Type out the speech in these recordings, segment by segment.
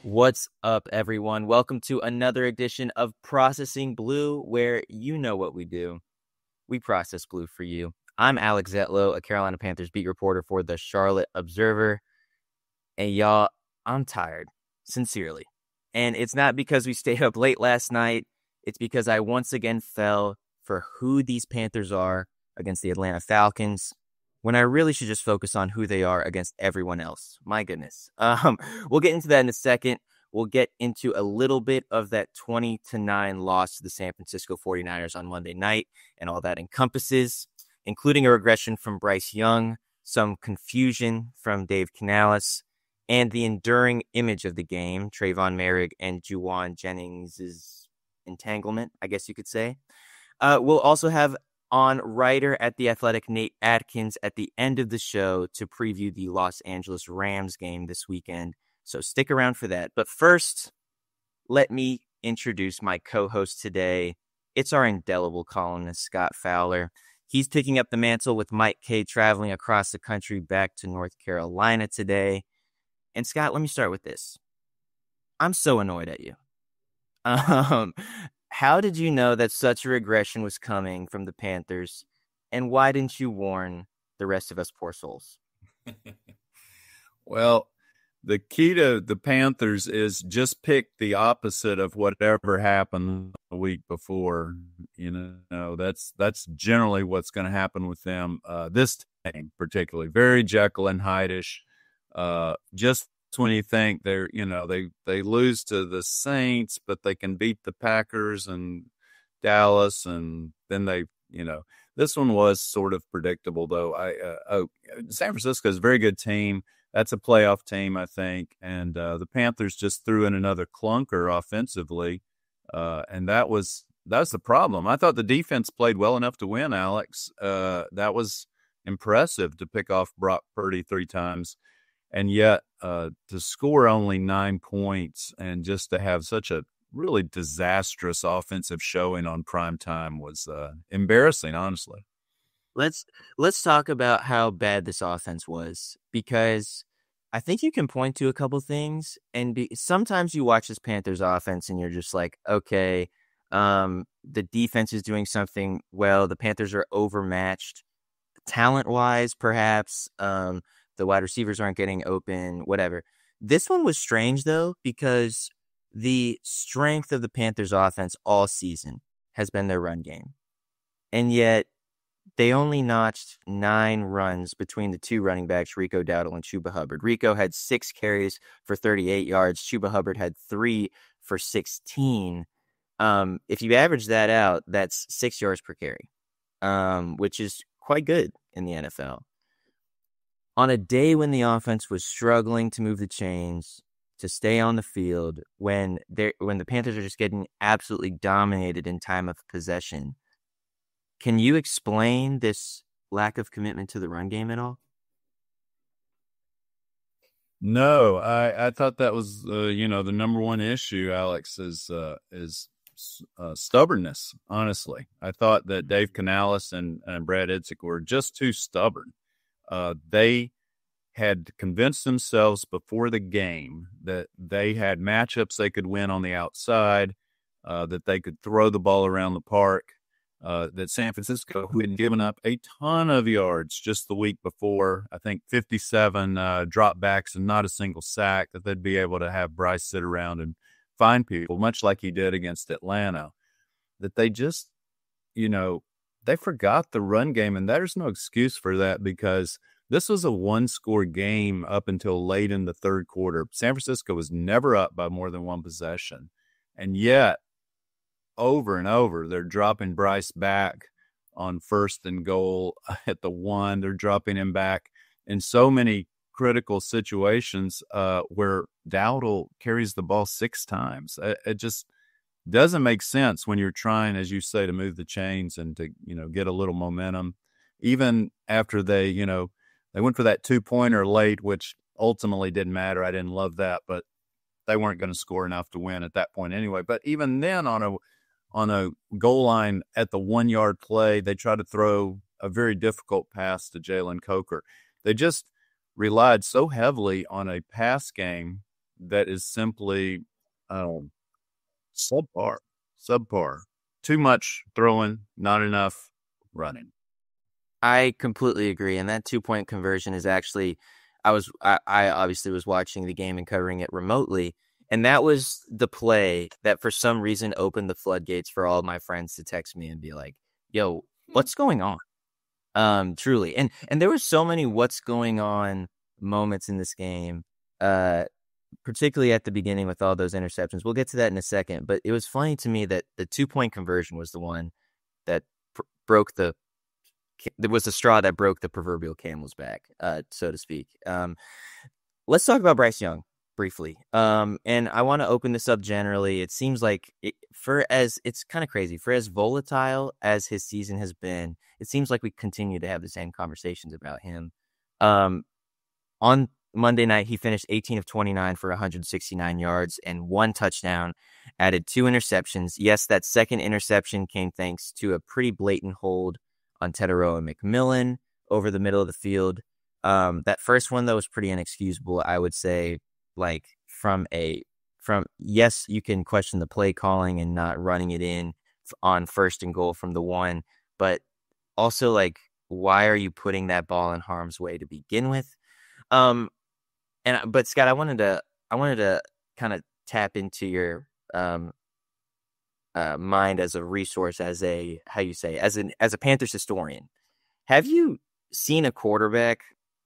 What's up, everyone? Welcome to another edition of Processing Blue, where you know what we do. We process blue for you. I'm Alex Zetlow, a Carolina Panthers beat reporter for the Charlotte Observer. And y'all, I'm tired, sincerely. And it's not because we stayed up late last night. It's because I once again fell for who these Panthers are against the Atlanta Falcons, when I really should just focus on who they are against everyone else. My goodness. We'll get into that in a second. We'll get into a little bit of that 20-9 loss to the San Francisco 49ers on Monday night and all that encompasses, including a regression from Bryce Young, some confusion from Dave Canales, and the enduring image of the game, Tre'Von Moehrig and Juwan Jennings' entanglement, I guess you could say. We'll also have on writer at The Athletic, Nate Atkins, at the end of the show to preview the Los Angeles Rams game this weekend. So stick around for that. But first, let me introduce my co-host today. It's our indelible columnist, Scott Fowler. He's picking up the mantle with Mike K traveling across the country back to North Carolina today. And Scott, let me start with this. I'm so annoyed at you. How did you know that such a regression was coming from the Panthers, and why didn't you warn the rest of us poor souls? Well, the key to the Panthers is just pick the opposite of whatever happened the week before. You know, that's generally what's going to happen with them. This team particularly, very Jekyll and Hyde-ish. Just when you think they're, they lose to the Saints, but they can beat the Packers and Dallas, and then this one was sort of predictable though. San Francisco is a very good team. That's a playoff team, I think, and the Panthers just threw in another clunker offensively, and that was the problem. I thought the defense played well enough to win, Alex. That was impressive to pick off Brock Purdy 3 times. And yet to score only 9 points and just to have such a really disastrous offensive showing on prime time was embarrassing, honestly. Let's talk about how bad this offense was, because I think you can point to a couple things. And sometimes you watch this Panthers offense and you're just like, okay, the defense is doing something well. The Panthers are overmatched talent-wise, perhaps. The wide receivers aren't getting open, whatever. This one was strange, though, because the strength of the Panthers offense all season has been their run game. And yet they only notched 9 runs between the 2 running backs, Rico Dowdle and Chuba Hubbard. Rico had 6 carries for 38 yards. Chuba Hubbard had 3 for 16. If you average that out, that's 6 yards per carry, which is quite good in the NFL. On a day when the offense was struggling to move the chains, to stay on the field, when the Panthers are just getting absolutely dominated in time of possession, can you explain this lack of commitment to the run game at all? No, I thought that was the number one issue, Alex, is stubbornness. Honestly, I thought that Dave Canales and Brad Idzik were just too stubborn. They had convinced themselves before the game that they had matchups they could win on the outside, that they could throw the ball around the park, that San Francisco, who had given up a ton of yards just the week before, I think 57 dropbacks and not a single sack, that they'd be able to have Bryce sit around and find people, much like he did against Atlanta, that they just, they forgot the run game, and there's no excuse for that because this was a 1-score game up until late in the third quarter. San Francisco was never up by more than 1 possession, and yet over and over they're dropping Bryce back on 1st and goal at the 1. They're dropping him back in so many critical situations where Dowdle carries the ball 6 times. It just doesn't make sense when you're trying, as you say, to move the chains and to, get a little momentum. Even after they went for that 2-pointer late, which ultimately didn't matter. I didn't love that, but they weren't going to score enough to win at that point anyway. But even then, on a goal line at the 1-yard play, they tried to throw a very difficult pass to Jalen Coker. They just relied so heavily on a pass game that is simply subpar. Subpar. Too much throwing, not enough running. I completely agree. And that 2-point conversion is actually, I obviously was watching the game and covering it remotely. And that was the play that for some reason opened the floodgates for all of my friends to text me and be like, yo, what's going on? Truly. And there were so many what's going on moments in this game, particularly at the beginning with all those interceptions. We'll get to that in a second. But it was funny to me that the 2-point conversion was the one that broke the straw that broke the proverbial camel's back, so to speak. Let's talk about Bryce Young briefly. And I want to open this up generally. It seems like it's kind of crazy. For as volatile as his season has been, it seems like we continue to have the same conversations about him. On Monday night, he finished 18 of 29 for 169 yards and 1 touchdown, added 2 interceptions. Yes, that second interception came thanks to a pretty blatant hold on Teterow and McMillan over the middle of the field. That first one, though, was pretty inexcusable, I would say. Like yes, you can question the play calling and not running it in on 1st and goal from the 1, but also, like, why are you putting that ball in harm's way to begin with? But Scott, I wanted to kind of tap into your mind as a resource, as a Panthers historian. Have you seen a quarterback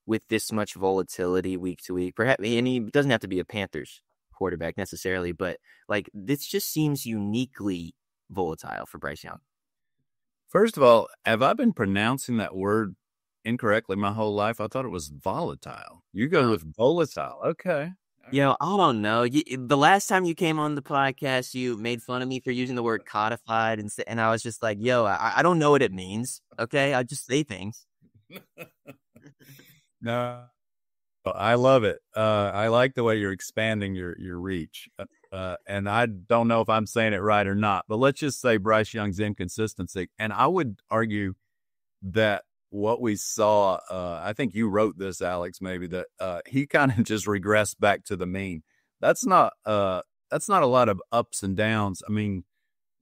with this much volatility week to week? Perhaps, and he doesn't have to be a Panthers quarterback necessarily, but like this just seems uniquely volatile for Bryce Young. First of all, have I been pronouncing that word incorrectly my whole life? I thought it was volatile. You go with volatile. Okay. I don't know. The last time you came on the podcast, you made fun of me for using the word codified, and I was just like, yo, I don't know what it means. Okay, I just say things. No, I love it. I like the way you're expanding your reach. And I don't know if I'm saying it right or not, but let's just say Bryce Young's inconsistency. And I would argue that what we saw, I think you wrote this, Alex, maybe, that he kind of just regressed back to the mean. That's not a lot of ups and downs. I mean,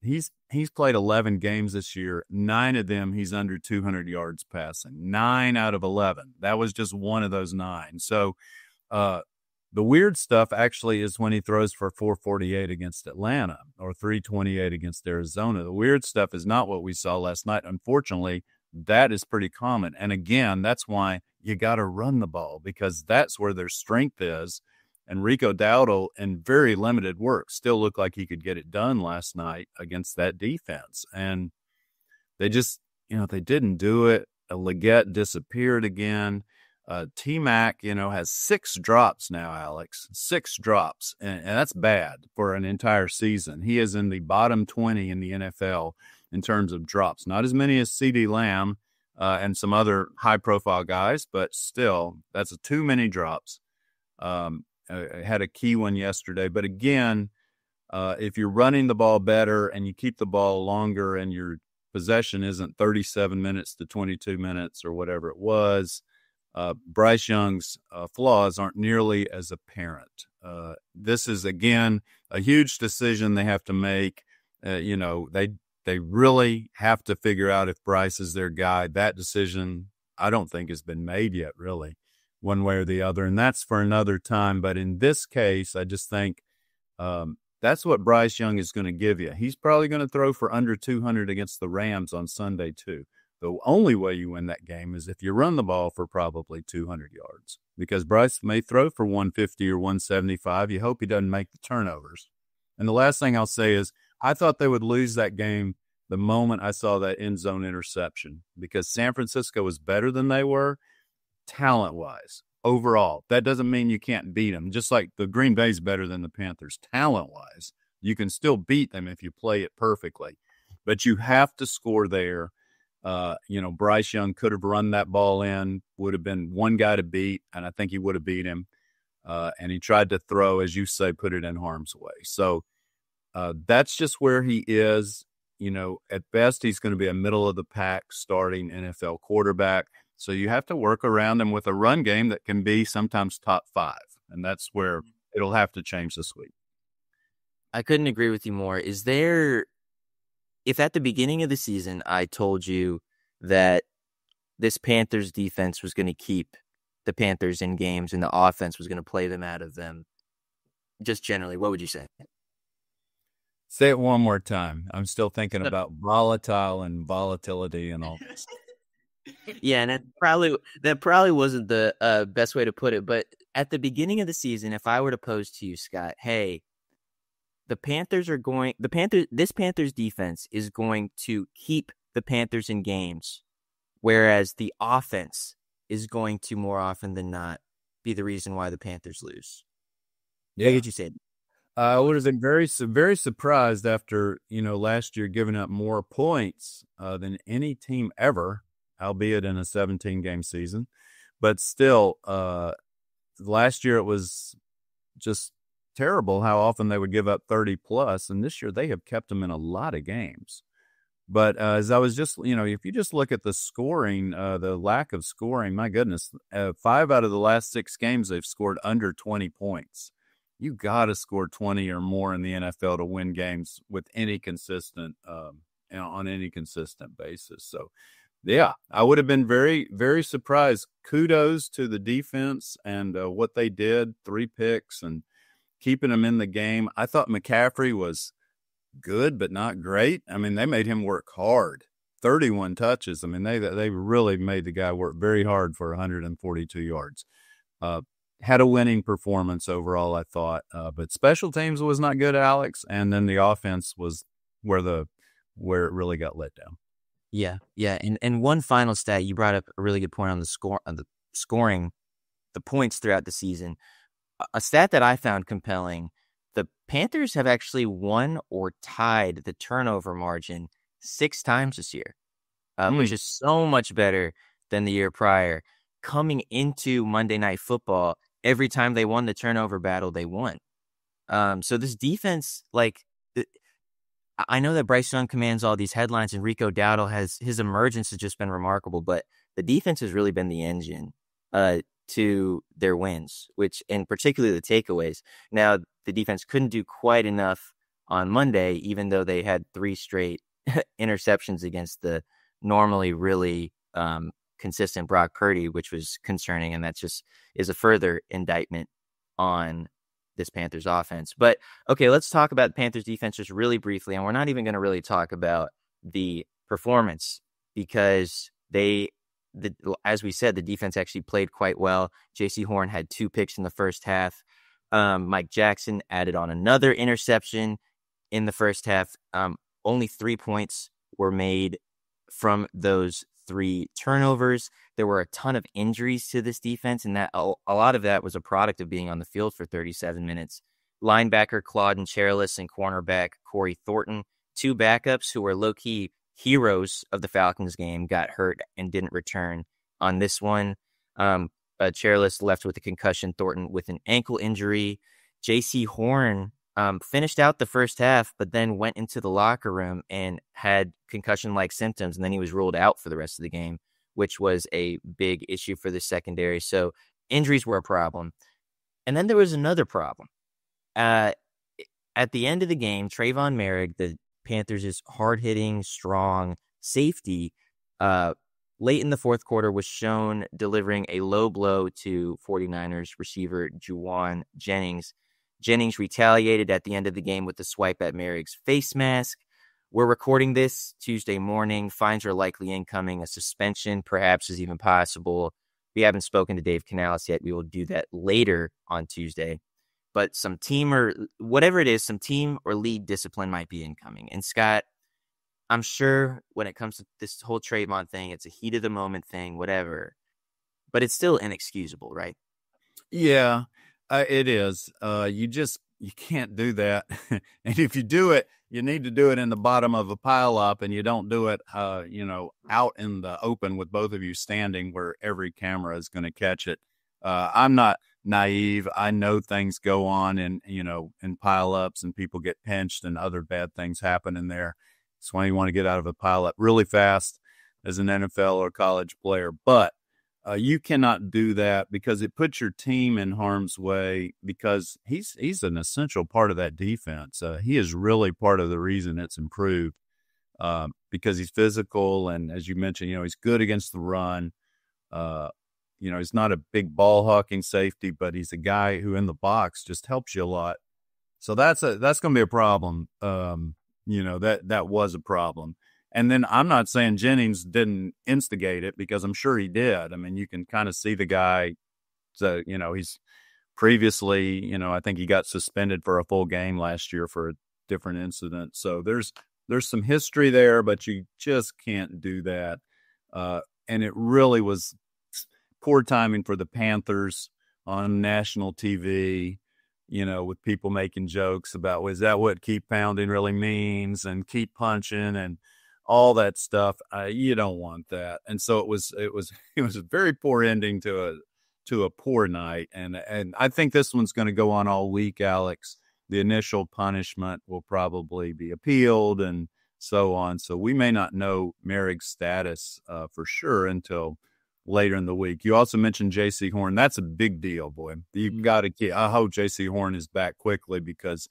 he's played 11 games this year. 9 of them he's under 200 yards passing. 9 out of 11. That was just one of those 9. So the weird stuff actually is when he throws for 448 against Atlanta or 328 against Arizona. The weird stuff is not what we saw last night. Unfortunately, that is pretty common. And again, that's why you got to run the ball, because that's where their strength is. And Rico Dowdle, in very limited work, still looked like he could get it done last night against that defense. And they just, they didn't do it. Leggett disappeared again. T-Mac, has 6 drops now, Alex. 6 drops. And that's bad for an entire season. He is in the bottom 20 in the NFL in terms of drops. Not as many as CeeDee Lamb and some other high-profile guys, but still, that's too many drops. I had a key one yesterday. But again, if you're running the ball better and you keep the ball longer and your possession isn't 37 minutes to 22 minutes or whatever it was, Bryce Young's flaws aren't nearly as apparent. This is, again, a huge decision they have to make. They really have to figure out if Bryce is their guy. That decision, I don't think, has been made yet, really, one way or the other, and that's for another time. But in this case, I just think that's what Bryce Young is going to give you. He's probably going to throw for under 200 against the Rams on Sunday, too. The only way you win that game is if you run the ball for probably 200 yards, because Bryce may throw for 150 or 175. You hope he doesn't make the turnovers. And the last thing I'll say is I thought they would lose that game the moment I saw that end zone interception, because San Francisco was better than they were talent-wise overall. That doesn't mean you can't beat them. Just like the Green Bay's better than the Panthers talent-wise. You can still beat them if you play it perfectly. But you have to score there. Bryce Young could have run that ball in, would have been one guy to beat, and I think he would have beat him. And he tried to throw, as you say, put it in harm's way. So that's just where he is. At best, he's going to be a middle-of-the-pack starting NFL quarterback. So you have to work around him with a run game that can be sometimes top 5. And that's where it'll have to change this week. I couldn't agree with you more. If at the beginning of the season I told you that this Panthers defense was going to keep the Panthers in games and the offense was going to play them out of them, just generally, what would you say? Say it one more time. I'm still thinking about volatile and volatility and all this. Yeah, and that probably wasn't the best way to put it. But at the beginning of the season, if I were to pose to you, Scott, hey, this Panthers defense is going to keep the Panthers in games, whereas the offense is going to more often than not be the reason why the Panthers lose. Yeah. What did you say? I would have been very, very surprised after, last year giving up more points than any team ever, albeit in a 17-game season. But still, last year it was just terrible how often they would give up 30+, and this year they have kept them in a lot of games. But as I was just, if you just look at the scoring, the lack of scoring, my goodness, 5 out of the last 6 games they've scored under 20 points. You got to score 20 or more in the NFL to win games with any consistent, on any consistent basis. So, yeah, I would have been very, very surprised. Kudos to the defense and what they did, 3 picks and keeping them in the game. I thought McCaffrey was good, but not great. I mean, they made him work hard. 31 touches. I mean, they really made the guy work very hard for 142 yards. Had a winning performance overall, I thought. But special teams was not good, Alex. And then the offense was where it really got let down. Yeah. And one final stat, you brought up a really good point on the scoring, the points throughout the season. A stat that I found compelling: the Panthers have actually won or tied the turnover margin 6 times this year, which is so much better than the year prior. Coming into Monday Night Football, every time they won the turnover battle, they won. So this defense, I know that Bryce Young commands all these headlines, and Rico Dowdle his emergence has just been remarkable, but the defense has really been the engine to their wins, and particularly the takeaways. Now, the defense couldn't do quite enough on Monday, even though they had 3 straight interceptions against the normally really consistent Brock Purdy, which was concerning, and that just is a further indictment on this Panthers offense. But okay, let's talk about the Panthers defense just really briefly, and we're not even going to really talk about the performance because as we said, the defense actually played quite well. J.C. Horn had 2 picks in the first half. Mike Jackson added on another interception in the first half. Only 3 points were made from those 3 turnovers. There were a ton of injuries to this defense, and that a lot of that was a product of being on the field for 37 minutes. Linebacker Claudin Charles and cornerback Corey Thornton, 2 backups who were low-key heroes of the Falcons game, got hurt and didn't return on this one. Charles left with a concussion, Thornton with an ankle injury. J.C. Horn finished out the first half, but then went into the locker room and had concussion-like symptoms, and then he was ruled out for the rest of the game, which was a big issue for the secondary. So injuries were a problem. And then there was another problem. At the end of the game, Tre'Von Moehrig, the Panthers' hard-hitting, strong safety, late in the fourth quarter was shown delivering a low blow to 49ers receiver Juwan Jennings. Jennings retaliated at the end of the game with a swipe at Moehrig's face mask. We're recording this Tuesday morning. Fines are likely incoming. A suspension perhaps is even possible. We haven't spoken to Dave Canales yet. We will do that later on Tuesday. But some team or whatever it is, some team or league discipline might be incoming. And Scott, I'm sure when it comes to this whole Tre'Von thing, it's a heat of the moment thing, whatever. But it's still inexcusable, right? Yeah, it is. You can't do that. And if you do it, you need to do it in the bottom of a pile up, and you don't do it, out in the open with both of you standing where every camera is going to catch it. I'm not naive. I know things go on in pile-ups and people get pinched and other bad things happen in there. That's why you want to get out of a pile-up really fast as an NFL or college player. But You cannot do that because it puts your team in harm's way because he's an essential part of that defense. He is really part of the reason it's improved because he's physical. And as you mentioned, he's good against the run. He's not a big ball hawking safety, but he's a guy who in the box just helps you a lot. So that's going to be a problem. That was a problem. And then I'm not saying Jennings didn't instigate it because I'm sure he did. I mean, you can kind of see the guy. So, he's previously, I think he got suspended for a full game last year for a different incident. So there's some history there, but you just can't do that. And it really was poor timing for the Panthers on national TV, with people making jokes about, is that what keep pounding really means and keep punching and all that stuff. You don't want that. And so it was a very poor ending to a poor night. And I think this one's going to go on all week, Alex. The initial punishment will probably be appealed and so on. So we may not know Moehrig's status for sure until later in the week. You also mentioned J.C. Horn. That's a big deal, boy. You've got to keep. I hope J.C. Horn is back quickly because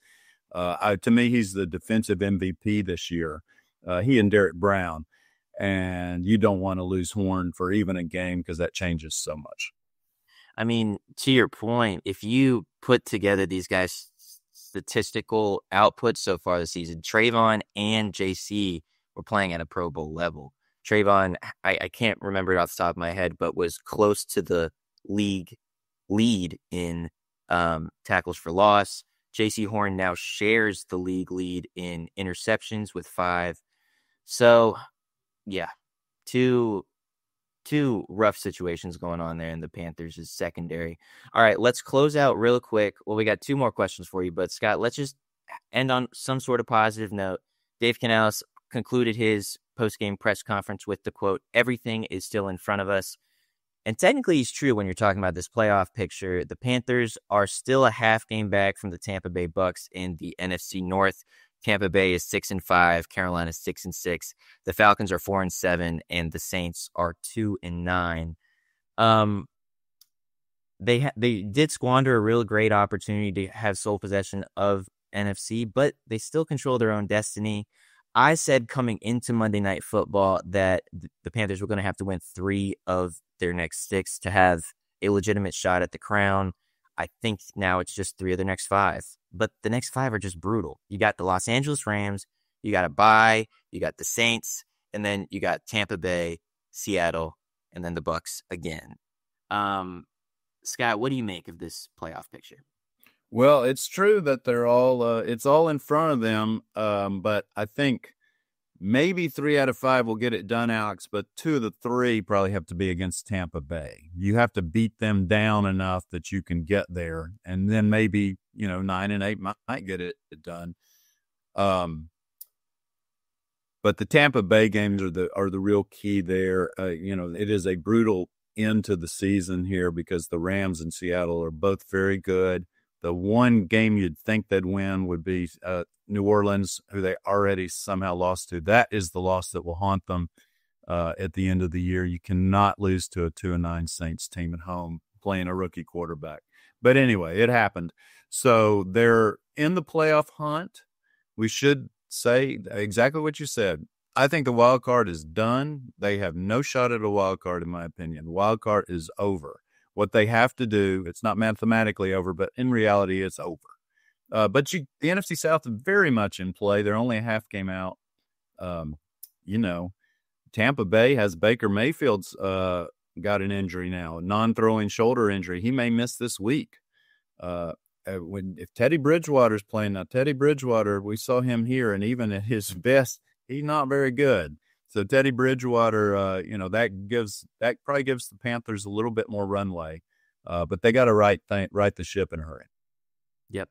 to me, he's the defensive MVP this year. He and Derek Brown, and you don't want to lose Horn for even a game because that changes so much. I mean, to your point, if you put together these guys' statistical output so far this season, Tre'Von and JC were playing at a Pro Bowl level. Tre'Von, I can't remember it off the top of my head, but was close to the league lead in tackles for loss. JC Horn now shares the league lead in interceptions with 5. So, yeah, two rough situations going on there in the Panthers' secondary. All right, let's close out real quick. Well, we got 2 more questions for you, but Scott, let's just end on some sort of positive note. Dave Canales concluded his post-game press conference with the quote, "Everything is still in front of us." And technically it's true when you're talking about this playoff picture. The Panthers are still a half game back from the Tampa Bay Bucks in the NFC North. Tampa Bay is 6-5, Carolina 6-6. The Falcons are 4-7, and the Saints are 2-9. They did squander a real great opportunity to have sole possession of NFC, but they still control their own destiny. I said coming into Monday Night Football that the Panthers were going to have to win 3 of their next 6 to have a legitimate shot at the crown. I think now it's just 3 of the next 5. But the next 5 are just brutal. You got the Los Angeles Rams, you got a bye, you got the Saints, and then you got Tampa Bay, Seattle, and then the Bucks again. Scott, what do you make of this playoff picture? Well, it's true that they're all it's all in front of them, but I think maybe 3 out of 5 will get it done, Alex, but 2 of the 3 probably have to be against Tampa Bay. You have to beat them down enough that you can get there, and then maybe 9 and 8 might get it done. But the Tampa Bay games are the real key there. It is a brutal end to the season here because the Rams and Seattle are both very good. The one game you'd think they'd win would be New Orleans, who they already somehow lost to. That is the loss that will haunt them at the end of the year. You cannot lose to a 2-9 Saints team at home playing a rookie quarterback. But anyway, it happened. So they're in the playoff hunt. We should say exactly what you said. I think the wild card is done. They have no shot at a wild card, in my opinion. The wild card is over. What they have to do, it's not mathematically over, but in reality, it's over. But the NFC South is very much in play. They're only a half game out. Tampa Bay has Baker Mayfield's got an injury now, a non-throwing shoulder injury. He may miss this week. If Teddy Bridgewater's playing now, Teddy Bridgewater, we saw him here, and even at his best, he's not very good. So Teddy Bridgewater, that probably gives the Panthers a little bit more runway, but they got to right the ship in a hurry. Yep,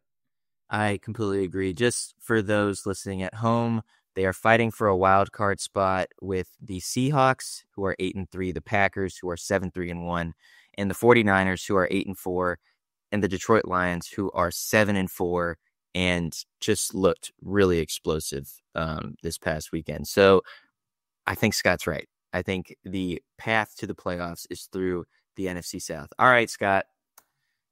I completely agree. Just for those listening at home, they are fighting for a wild card spot with the Seahawks, who are 8-3, the Packers, who are 7-3-1, and the 49ers, who are 8-4, and the Detroit Lions, who are 7-4, and just looked really explosive this past weekend. So I think Scott's right. I think the path to the playoffs is through the NFC South. All right, Scott.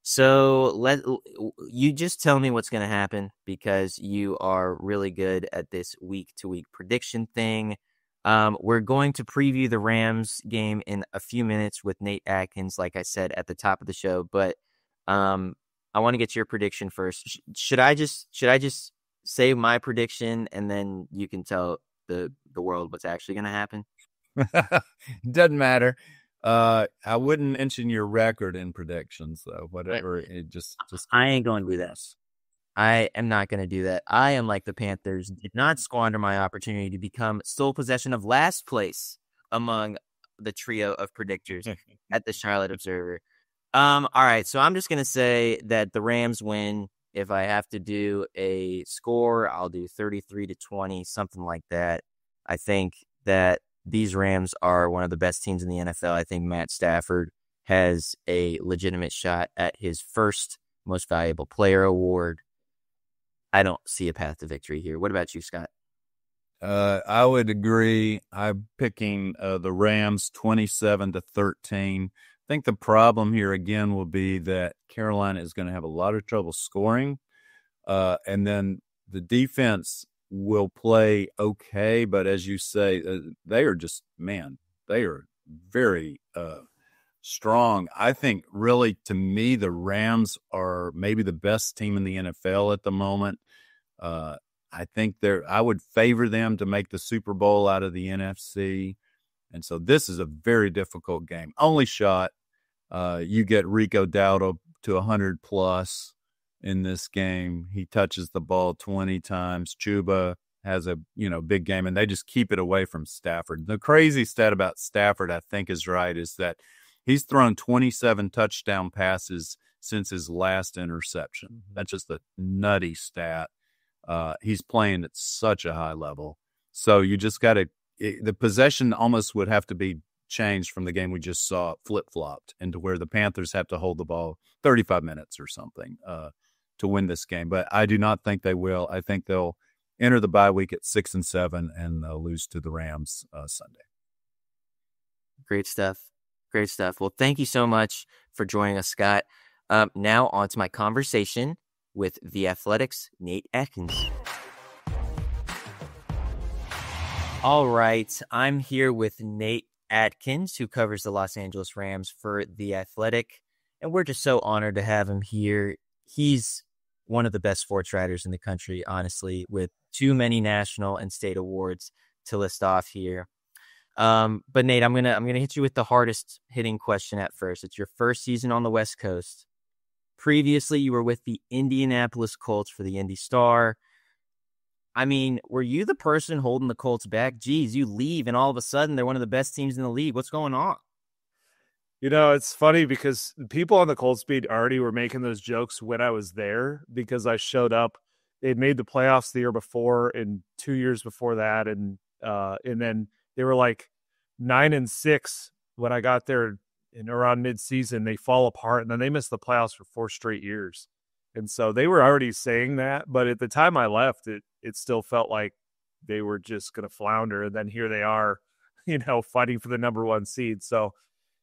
So you just tell me what's going to happen, because you are really good at this week-to-week prediction thing. We're going to preview the Rams game in a few minutes with Nate Atkins, like I said at the top of the show. But I want to get your prediction first. Should I just say my prediction, and then you can tell the world what's actually going to happen? Doesn't matter. I wouldn't mention your record in predictions, though. Whatever, it just I ain't going to do that. I am not going to do that. I am like the Panthers, did not squander my opportunity to become sole possession of last place among the trio of predictors at the Charlotte Observer. All right, so I'm just going to say that the Rams win. If I have to do a score, I'll do 33-20, something like that. I think that these Rams are one of the best teams in the NFL. I think Matt Stafford has a legitimate shot at his first Most Valuable Player award. I don't see a path to victory here. What about you, Scott? I would agree. I'm picking the Rams 27-13. I think the problem here again will be that Carolina is going to have a lot of trouble scoring, and then the defense will play okay. But as you say, they are very strong. I think really, to me, the Rams are maybe the best team in the NFL at the moment. I think I would favor them to make the Super Bowl out of the NFC. And so this is a very difficult game. Only shot. You get Rico Dowdle to 100 plus in this game. He touches the ball 20 times. Chuba has a big game, and they just keep it away from Stafford. The crazy stat about Stafford, I think, is right, is that he's thrown 27 touchdown passes since his last interception. That's just a nutty stat. He's playing at such a high level. So you just got to – the possession almost would have to be changed from the game we just saw, flip-flopped, into where the Panthers have to hold the ball 35 minutes or something to win this game. But I do not think they will. I think they'll enter the bye week at 6-7 and they'll lose to the Rams Sunday. Great stuff. Great stuff. Well, thank you so much for joining us, Scott. Now on to my conversation with The Athletic's Nate Atkins. All right, I'm here with Nate Atkins, who covers the Los Angeles Rams for The Athletic, and we're just so honored to have him here. He's one of the best sports writers in the country, honestly, with too many national and state awards to list off here. But Nate, I'm gonna hit you with the hardest hitting question at first. It's your first season on the West Coast. Previously, you were with the Indianapolis Colts for the Indy Star. I mean, were you the person holding the Colts back? Geez, you leave and all of a sudden they're one of the best teams in the league. What's going on? It's funny because people on the Colts beat already were making those jokes when I was there, because I showed up. They'd made the playoffs the year before and 2 years before that. And then they were like 9-6 when I got there. And around mid-season, they fall apart, and then they missed the playoffs for 4 straight years. And so they were already saying that, but at the time I left, it still felt like they were just going to flounder. And then here they are, fighting for the number 1 seed. So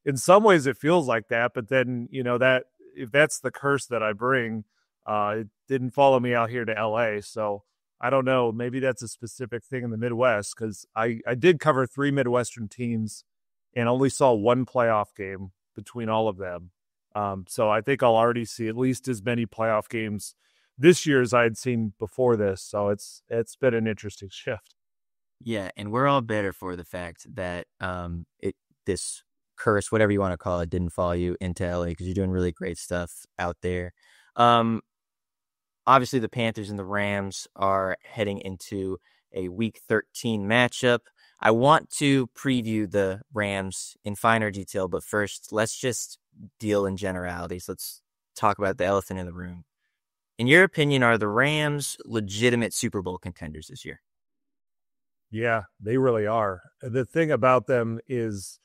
in some ways it feels like that, but then, that if that's the curse that I bring, it didn't follow me out here to LA. So I don't know, maybe that's a specific thing in the Midwest, because I did cover 3 Midwestern teams and only saw 1 playoff game between all of them. So I think I'll already see at least as many playoff games this year as I had seen before this. So it's been an interesting shift. Yeah, and we're all better for the fact that this curse, whatever you want to call it, didn't follow you into LA, because you're doing really great stuff out there. Obviously, the Panthers and the Rams are heading into a Week 13 matchup. I want to preview the Rams in finer detail, but first, let's just deal in generalities. Let's talk about the elephant in the room. In your opinion, are the Rams legitimate Super Bowl contenders this year? Yeah, they really are. The thing about them is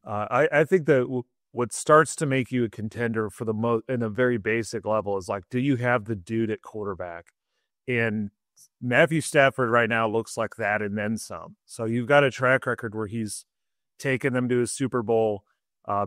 I think that what starts to make you a contender for the most in a very basic level is like, do you have the dude at quarterback? And Matthew Stafford right now looks like that and then some. So you've got a track record where he's taken them to a Super Bowl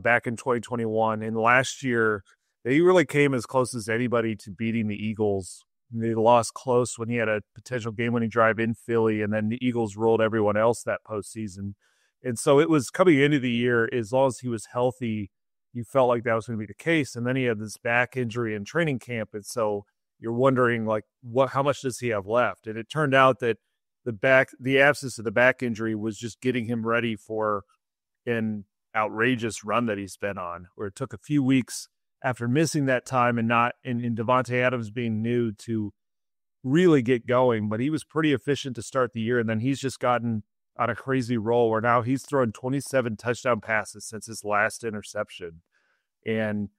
back in 2021. And last year, they really came as close as anybody to beating the Eagles. They lost close when he had a potential game-winning drive in Philly, and then the Eagles rolled everyone else that postseason. And so it was coming into the year, as long as he was healthy, you felt like that was going to be the case. And then he had this back injury in training camp. And so you're wondering, like, how much does he have left? And it turned out that the absence of the back injury was just getting him ready for an outrageous run that he's been on, where it took a few weeks after missing that time and Davante Adams being new to really get going. But he was pretty efficient to start the year. And then he's just gotten on a crazy roll where now he's thrown 27 touchdown passes since his last interception. And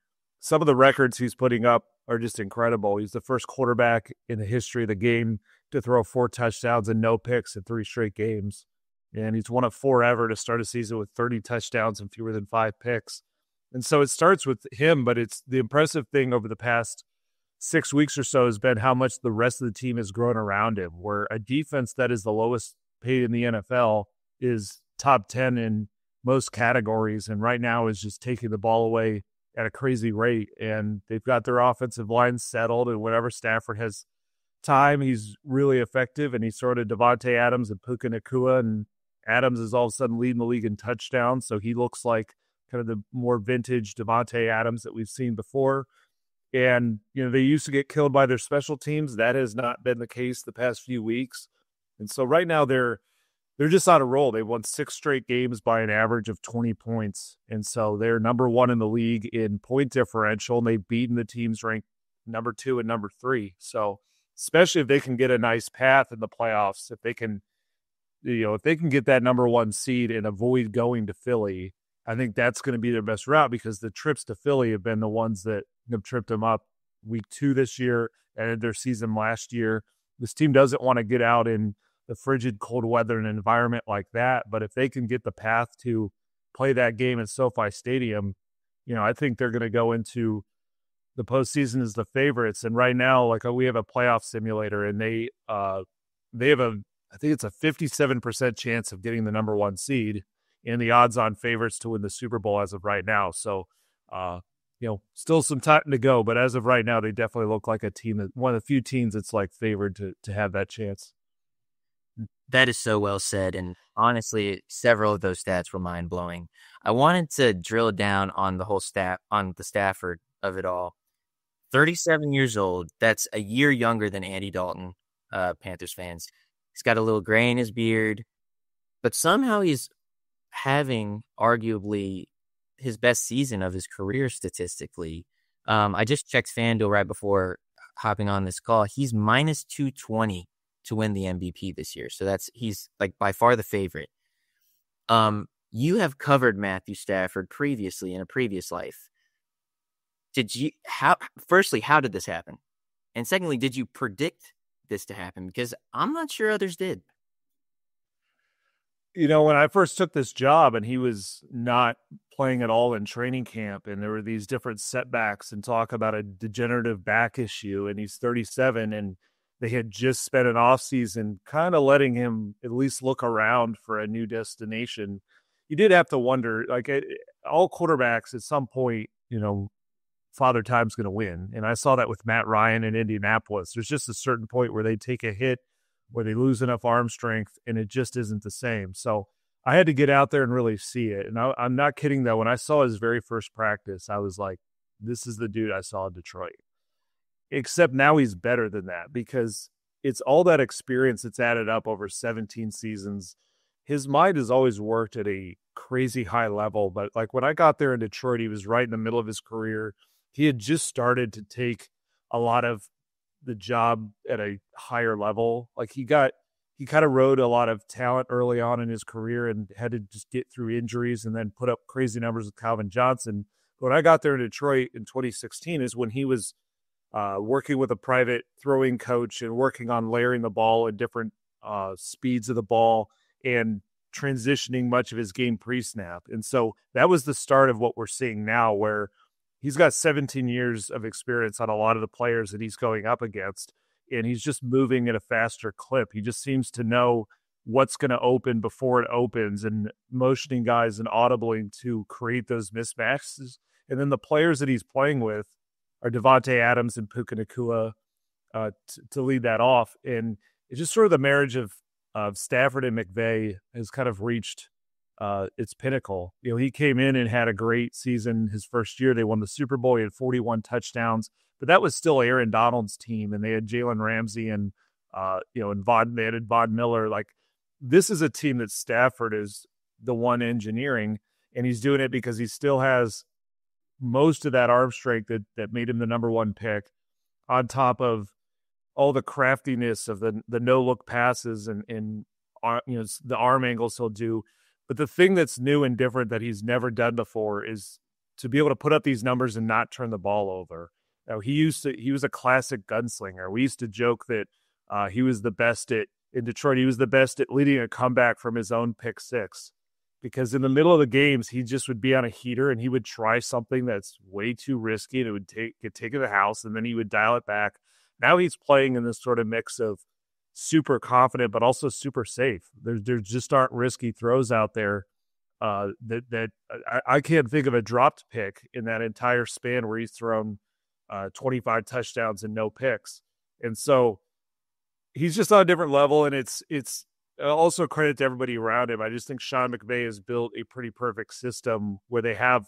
some of the records he's putting up are just incredible. He's the first quarterback in the history of the game to throw 4 touchdowns and no picks in 3 straight games. And he's one of 4 ever to start a season with 30 touchdowns and fewer than 5 picks. And so it starts with him, but it's the impressive thing over the past 6 weeks or so has been how much the rest of the team has grown around him, where a defense that is the lowest paid in the NFL is top 10 in most categories, and right now is just taking the ball away at a crazy rate. And they've got their offensive line settled, and whenever Stafford has time, he's really effective. And he's sort of Davante Adams and Puka Nacua, and Adams is all of a sudden leading the league in touchdowns, so he looks like kind of the more vintage Davante Adams that we've seen before. And, they used to get killed by their special teams. That has not been the case the past few weeks. And so right now they're just on a roll. They've won 6 straight games by an average of 20 points. And so they're number 1 in the league in point differential, and they've beaten the teams ranked number 2 and number 3. So especially if they can get a nice path in the playoffs, if they can get that number 1 seed and avoid going to Philly, I think that's going to be their best route, because the trips to Philly have been the ones that have tripped them up. Week 2 this year and their season last year. This team doesn't want to get out in the frigid cold weather and environment like that. But if they can get the path to play that game in SoFi Stadium, I think they're going to go into the postseason as the favorites. And right now, we have a playoff simulator, and they have I think it's a 57% chance of getting the number 1 seed, and the odds-on favorites to win the Super Bowl as of right now. So, still some time to go, but as of right now, they definitely look like a team one of the few teams that's favored to have that chance. That is so well said. And honestly, several of those stats were mind blowing. I wanted to drill down on the whole on the Stafford of it all. 37 years old. That's a year younger than Andy Dalton, Panthers fans. He's got a little gray in his beard, but somehow he's having arguably his best season of his career statistically. I just checked FanDuel right before hopping on this call. He's minus 220 to win the MVP this year. So he's by far the favorite. You have covered Matthew Stafford previously in a previous life. Firstly, how did this happen? And secondly, did you predict this to happen? Because I'm not sure others did. When I first took this job and he was not playing at all in training camp, and there were these different setbacks and talk about a degenerative back issue, and he's 37, and they had just spent an offseason kind of letting him at least look around for a new destination. You did have to wonder, all quarterbacks at some point, Father Time's going to win. And I saw that with Matt Ryan in Indianapolis. There's just a certain point where they take a hit, where they lose enough arm strength, and it just isn't the same. So I had to get out there and really see it. And I'm not kidding, though. When I saw his very first practice, I was like, this is the dude I saw in Detroit. Except now he's better than that, because it's all that experience that's added up over 17 seasons. His mind has always worked at a crazy high level. But when I got there in Detroit, he was right in the middle of his career. He had just started to take a lot of the job at a higher level. He kind of rode a lot of talent early on in his career and had to just get through injuries and then put up crazy numbers with Calvin Johnson. But when I got there in Detroit in 2016 is when he was working with a private throwing coach and working on layering the ball at different speeds of the ball and transitioning much of his game pre-snap. And so that was the start of what we're seeing now, where he's got 17 years of experience on a lot of the players that he's going up against, and he's just moving at a faster clip. He just seems to know what's going to open before it opens and motioning guys and audibling to create those mismatches. And then the players that he's playing with are Devontae Adams and Puka Nacua to lead that off. And it's just sort of the marriage of Stafford and McVay has kind of reached its pinnacle. You know, he came in and had a great season his first year. They won the Super Bowl. He had 41 touchdowns, but that was still Aaron Donald's team, and they had Jalen Ramsey and they had Von Miller. Like, this is a team that Stafford is the one engineering, and he's doing it because he still has most of that arm strength that made him the number one pick, on top of all the craftiness of the no-look passes and the arm angles he'll do. But the thing that's new and different that he's never done before is to be able to put up these numbers and not turn the ball over. Now, he was a classic gunslinger. We used to joke that he was the best in Detroit. He was the best at leading a comeback from his own pick six, because in the middle of the games, he just would be on a heater and he would try something that's way too risky and it would get taken to the house, and then he would dial it back. Now he's playing in this sort of mix of super confident, but also super safe. There just aren't risky throws out there that I can't think of a dropped pick in that entire span where he's thrown 25 touchdowns and no picks. And so he's just on a different level, and it's also credit to everybody around him. I just think Sean McVay has built a pretty perfect system where they have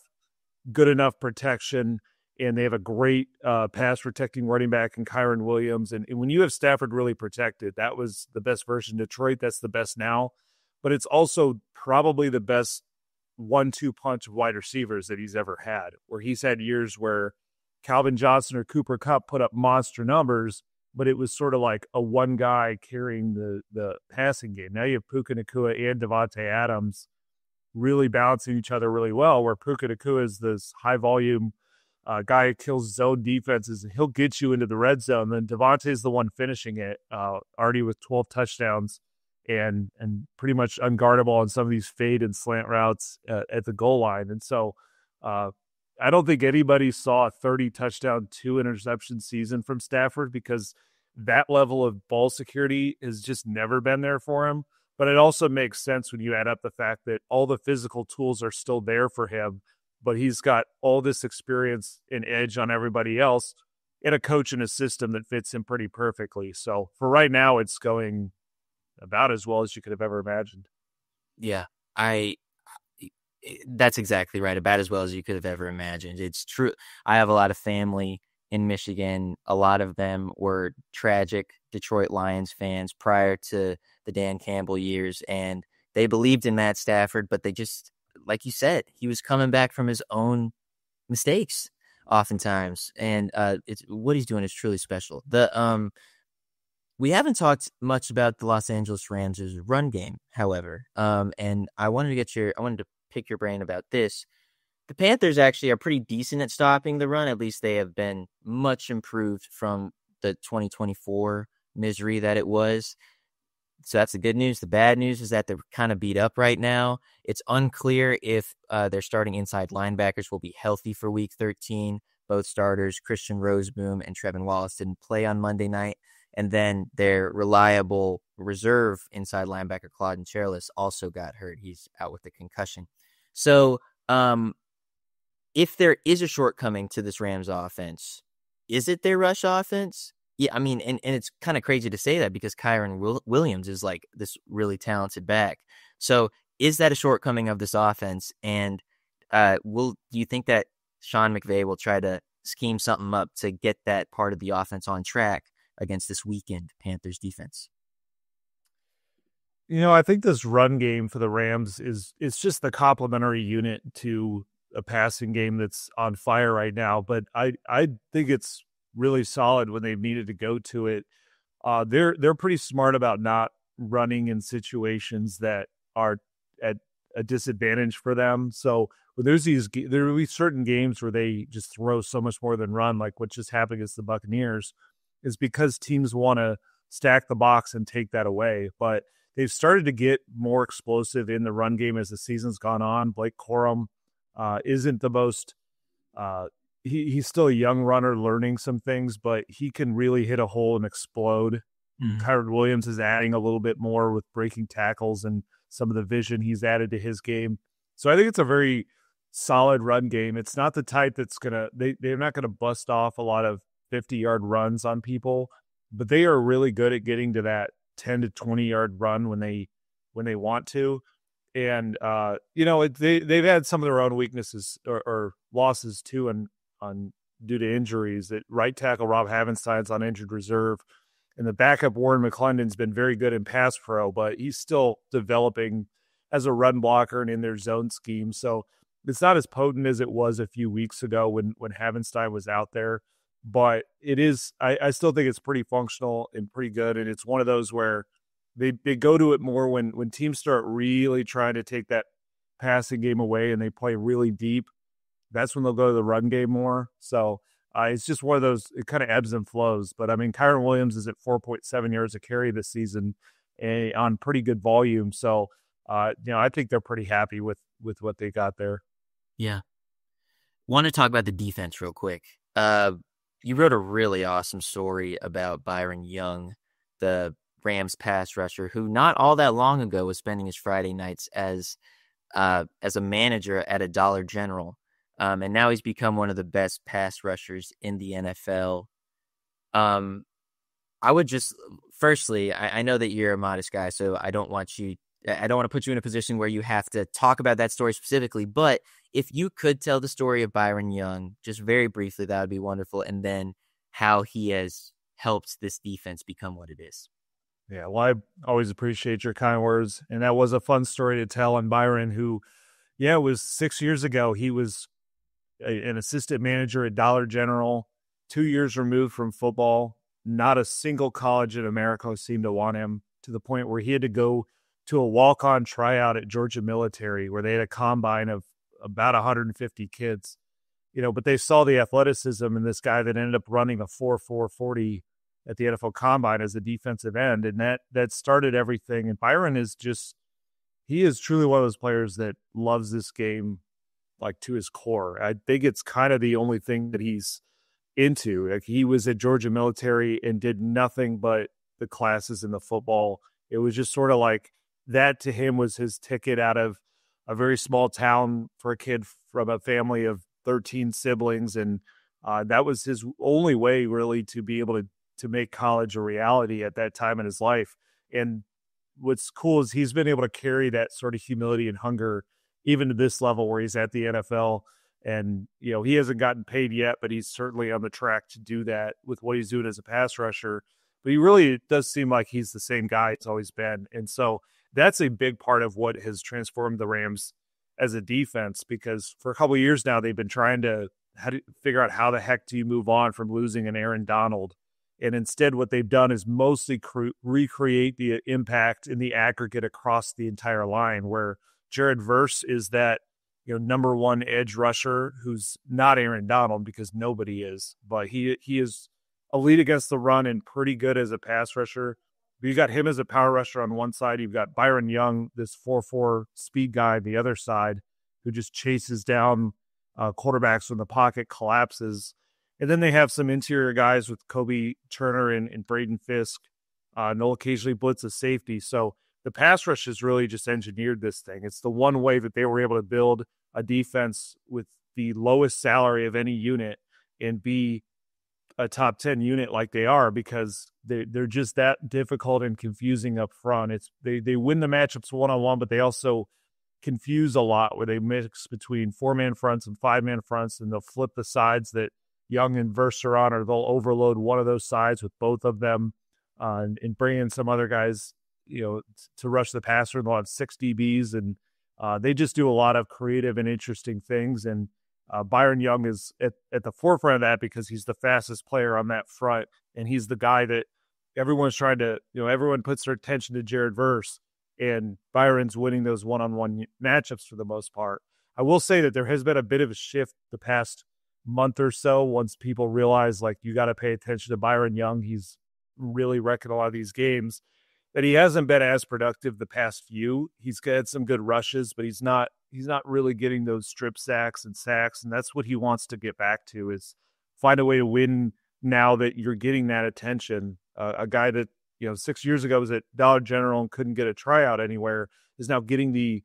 good enough protection and they have a great pass protecting running back in Kyron Williams. And when you have Stafford really protected, that was the best version of Detroit. That's the best now. But it's also probably the best 1-2 punch of wide receivers that he's ever had, where he's had years where Calvin Johnson or Cooper Kupp put up monster numbers, but it was sort of like a one guy carrying the passing game. Now you have Puka Nacua and Devontae Adams really balancing each other really well, where Puka Nacua is this high volume guy who kills zone defenses, and he'll get you into the red zone. Then Devontae is the one finishing it, already with 12 touchdowns and pretty much unguardable on some of these fade and slant routes at the goal line. And so I don't think anybody saw a 30 touchdown, 2 interception season from Stafford, because that level of ball security has just never been there for him. But it also makes sense when you add up the fact that all the physical tools are still there for him, but he's got all this experience and edge on everybody else, and a coach and a system that fits him pretty perfectly. So for right now, it's going about as well as you could have ever imagined. Yeah, that's exactly right. About as well as you could have ever imagined. It's true. I have a lot of family in Michigan. A lot of them were tragic Detroit Lions fans prior to the Dan Campbell years, and they believed in Matt Stafford, but they just, like you said, he was coming back from his own mistakes oftentimes, and it's what he's doing is truly special. We haven't talked much about the Los Angeles Rams' run game, however, and I wanted to pick your brain about this. The Panthers actually are pretty decent at stopping the run. At least they have been much improved from the 2024 misery that it was. So that's the good news. The bad news is that they're kind of beat up right now. It's unclear if their starting inside linebackers will be healthy for Week 13. Both starters, Christian Roseboom and Trevin Wallace, didn't play on Monday night. And then their reliable reserve inside linebacker, Claude Charles, also got hurt. He's out with a concussion. So if there is a shortcoming to this Rams offense, is it their rush offense? Yeah, I mean, and it's kind of crazy to say that because Kyron Williams is like this really talented back. So is that a shortcoming of this offense? And do you think that Sean McVay will try to scheme something up to get that part of the offense on track against this weakened Panthers defense? You know, I think this run game for the Rams it's just the complementary unit to a passing game that's on fire right now. But I think it's really solid when they've needed to go to it. They're pretty smart about not running in situations that are at a disadvantage for them. So when there will be certain games where they just throw so much more than run, like what just happened against the Buccaneers, is because teams want to stack the box and take that away. But they've started to get more explosive in the run game as the season's gone on. Blake Corum isn't the most he's still a young runner learning some things, but he can really hit a hole and explode Kyron Williams is adding a little bit more with breaking tackles and some of the vision he's added to his game. So I think it's a very solid run game. It's not the type that's they're not gonna bust off a lot of 50-yard runs on people, but they are really good at getting to that 10 to 20-yard run when they want to. And they've had some of their own weaknesses or losses too on due to injuries. That right tackle Rob Havenstein's on injured reserve, and the backup Warren McClendon's been very good in pass pro, but he's still developing as a run blocker and in their zone scheme. So it's not as potent as it was a few weeks ago when Havenstein was out there, but it is. I still think it's pretty functional and pretty good, and it's one of those where they go to it more when teams start really trying to take that passing game away and they play really deep. That's when they'll go to the run game more. So it's just one of those, it kind of ebbs and flows. But I mean, Kyron Williams is at 4.7 yards a carry this season on pretty good volume. So, I think they're pretty happy with what they got there. Yeah. Want to talk about the defense real quick. You wrote a really awesome story about Byron Young, the Rams pass rusher, who not all that long ago was spending his Friday nights as a manager at a Dollar General. And now he's become one of the best pass rushers in the NFL. I would just, firstly, I know that you're a modest guy, so I don't want to put you in a position where you have to talk about that story specifically, but if you could tell the story of Byron Young, just very briefly, that would be wonderful. And then how he has helped this defense become what it is. Yeah, well, I always appreciate your kind words. And that was a fun story to tell on Byron, who, it was 6 years ago. He was an assistant manager at Dollar General, 2 years removed from football. Not a single college in America seemed to want him, to the point where he had to go to a walk-on tryout at Georgia Military, where they had a combine of about 150 kids. But they saw the athleticism in this guy that ended up running a 4.40 at the NFL Combine as a defensive end, and that started everything. And Byron is he is truly one of those players that loves this game like to his core. I think it's kind of the only thing that he's into. Like, he was at Georgia Military and did nothing but the classes in the football. It was just sort of like that to him was his ticket out of a very small town for a kid from a family of 13 siblings, and that was his only way really to be able to make college a reality at that time in his life. And what's cool is he's been able to carry that sort of humility and hunger even to this level where he's at the NFL. And, he hasn't gotten paid yet, but he's certainly on the track to do that with what he's doing as a pass rusher. But it does seem like he's the same guy it's always been. And so that's a big part of what has transformed the Rams as a defense, because for a couple of years now, they've been trying to figure out how the heck do you move on from losing an Aaron Donald. And instead, what they've done is mostly recreate the impact in the aggregate across the entire line, where Jared Verse is that number one edge rusher who's not Aaron Donald, because nobody is, but he is elite against the run and pretty good as a pass rusher. But you got him as a power rusher on one side. You've got Byron Young, this 4.4 speed guy on the other side, who just chases down quarterbacks when the pocket collapses. And then they have some interior guys with Kobe Turner and Braden Fisk. And they'll occasionally blitz a safety. So the pass rush has really just engineered this thing. It's the one way that they were able to build a defense with the lowest salary of any unit and be a top 10 unit like they are, because they're just that difficult and confusing up front. They win the matchups one-on-one, but they also confuse a lot, where they mix between 4-man fronts and 5-man fronts, and they'll flip the sides that Young and Verse are on, or they'll overload one of those sides with both of them and bring in some other guys, to rush the passer. They'll have 6 DBs, and they just do a lot of creative and interesting things. And Byron Young is at the forefront of that, because he's the fastest player on that front, and he's the guy that everyone's trying to, everyone puts their attention to Jared Verse, and Byron's winning those one-on-one matchups for the most part. I will say that there has been a bit of a shift the past month or so, once people realize, like, you got to pay attention to Byron Young. He's really wrecking a lot of these games, that he hasn't been as productive the past few. He's had some good rushes, but he's not really getting those strip sacks, and that's what he wants to get back to, is find a way to win now that you're getting that attention. A guy that 6 years ago was at Dollar General and couldn't get a tryout anywhere, is now getting the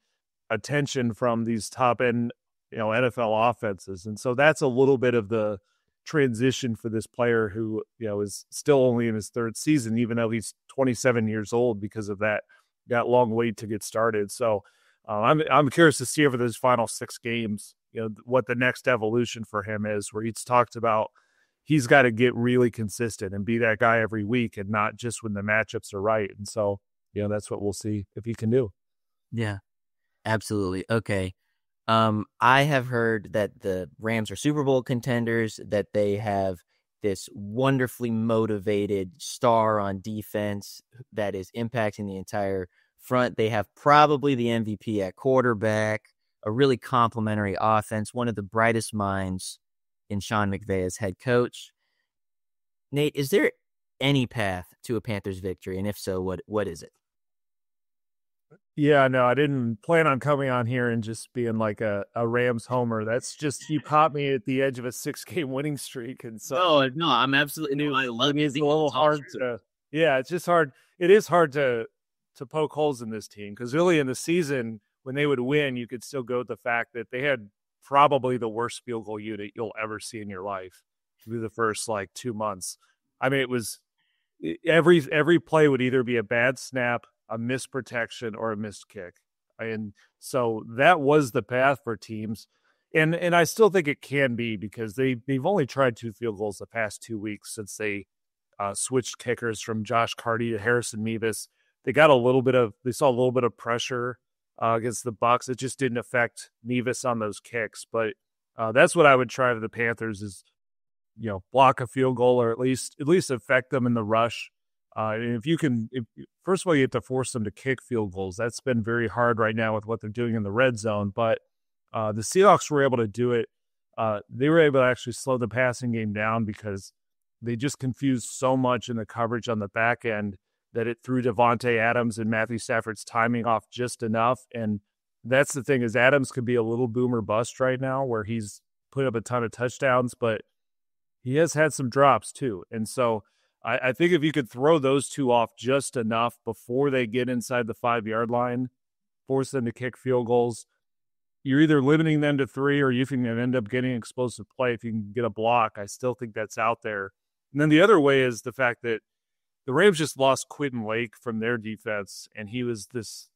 attention from these top end, NFL offenses. And so that's a little bit of the transition for this player who, is still only in his third season, even though he's 27 years old because of that long wait to get started. So I'm curious to see over those final 6 games, what the next evolution for him is, where he's talked about he's got to get really consistent and be that guy every week and not just when the matchups are right. And so, that's what we'll see if he can do. Yeah, absolutely. Okay. I have heard that the Rams are Super Bowl contenders, that they have this wonderfully motivated star on defense that is impacting the entire front. They have probably the MVP at quarterback, a really complimentary offense, one of the brightest minds in Sean McVay as head coach. Nate, is there any path to a Panthers victory? And if so, what is it? Yeah, no, I didn't plan on coming on here and just being like a Rams homer. That's just, you caught me at the edge of a 6-game winning streak. And so No, I'm absolutely new. I love it's a little hard it's just hard. It is hard to poke holes in this team, because early in the season, when they would win, you could still go with the fact that they had probably the worst field goal unit you'll ever see in your life through the first 2 months. I mean, it was every play would either be a bad snap, a missed protection, or a missed kick. And so that was the path for teams. And I still think it can be, because they've only tried 2 field goals the past 2 weeks since they switched kickers from Josh Carty to Harrison Mevis. They saw a little bit of pressure against the Bucs. It just didn't affect Mevis on those kicks. But that's what I would try for the Panthers is, block a field goal, or at least affect them in the rush. And first of all, you have to force them to kick field goals. That's been very hard right now with what they're doing in the red zone. But the Seahawks were able to do it. They were able to actually slow the passing game down, because they just confused so much in the coverage on the back end that it threw Devontae Adams and Matthew Stafford's timing off just enough. And that's the thing, is Adams could be a little boom or bust right now, where he's put up a ton of touchdowns, but he has had some drops too. And so I think if you could throw those two off just enough before they get inside the 5-yard line, force them to kick field goals, you're either limiting them to 3, or you can end up getting explosive play if you can get a block. I still think that's out there. And then the other way is the fact that the Rams just lost Quentin Lake from their defense, and he was this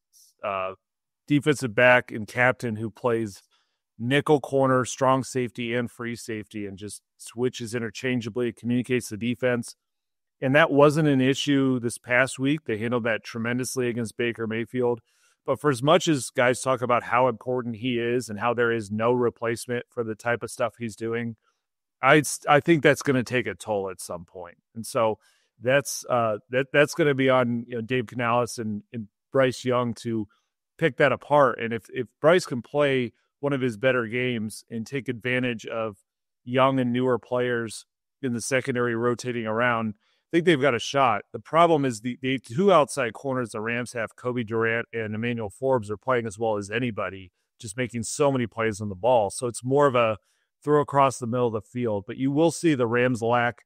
defensive back and captain who plays nickel, corner, strong safety, and free safety, and just switches interchangeably, communicates the defense. And that wasn't an issue this past week. They handled that tremendously against Baker Mayfield. But for as much as guys talk about how important he is and how there is no replacement for the type of stuff he's doing, I think that's going to take a toll at some point. And so that's going to be on Dave Canales and Bryce Young to pick that apart. And if Bryce can play one of his better games and take advantage of young and newer players in the secondary rotating around, I think they've got a shot. The problem is the 2 outside corners the Rams have, Kobe Durant and Emmanuel Forbes, are playing as well as anybody, just making so many plays on the ball. So it's more of a throw across the middle of the field. But you will see the Rams lack.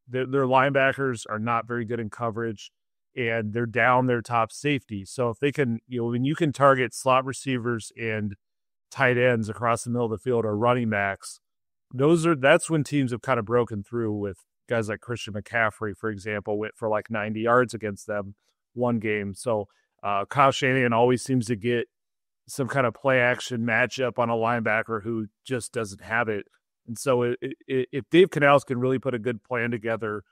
Their linebackers are not very good in coverage, and they're down their top safety. So if they can, when you can target slot receivers and tight ends across the middle of the field, or running backs, that's when teams have kind of broken through, with guys like Christian McCaffrey, for example, went for 90 yards against them one game. So Kyle Shanahan always seems to get some kind of play action matchup on a linebacker who just doesn't have it. And so if Dave Canales can really put a good plan together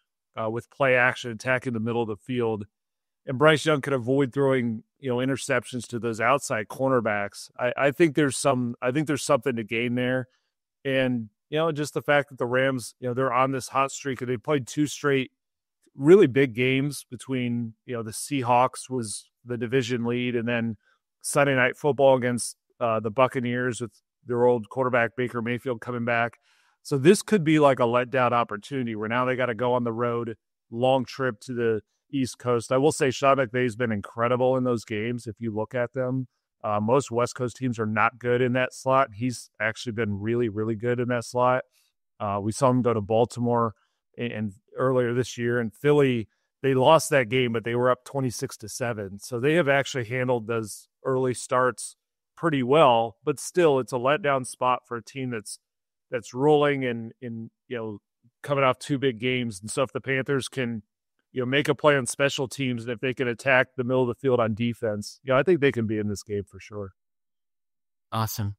with play action, attacking the middle of the field, and Bryce Young can avoid throwing interceptions to those outside cornerbacks, I think there's something to gain there. And just the fact that the Rams, they're on this hot streak, and they played 2 straight really big games between, the Seahawks was the division lead, and then Sunday Night Football against the Buccaneers with their old quarterback Baker Mayfield coming back. So this could be like a letdown opportunity, where now they got to go on the road, long trip to the East Coast. I will say Sean McVay's been incredible in those games. If you look at them, most West Coast teams are not good in that slot. He's actually been really, really good in that slot. We saw him go to Baltimore and earlier this year, and Philly. they lost that game, but they were up 26-7. So they have actually handled those early starts pretty well, but still it's a letdown spot for a team that's rolling and coming off 2 big games. And so if the Panthers can, make a play on special teams, and if they can attack the middle of the field on defense, I think they can be in this game for sure. Awesome.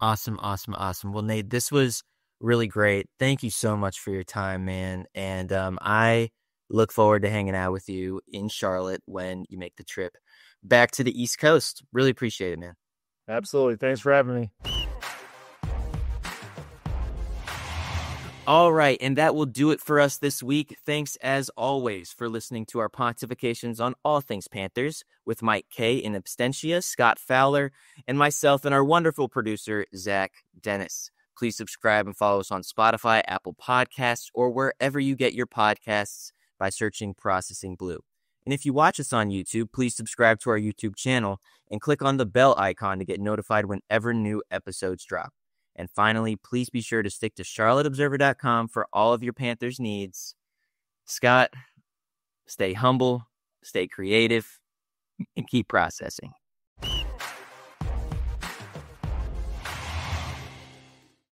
Well, Nate, this was really great. Thank you so much for your time, man. And I look forward to hanging out with you in Charlotte when you make the trip back to the East Coast. Really appreciate it, man. Absolutely. Thanks for having me. All right, and that will do it for us this week. Thanks, as always, for listening to our pontifications on all things Panthers with Mike K. in absentia, Scott Fowler, and myself and our wonderful producer, Zach Dennis. Please subscribe and follow us on Spotify, Apple Podcasts, or wherever you get your podcasts by searching Processing Blue. And if you watch us on YouTube, please subscribe to our YouTube channel and click on the bell icon to get notified whenever new episodes drop. And finally, please be sure to stick to charlotteobserver.com for all of your Panthers needs. Scott, stay humble, stay creative, and keep processing.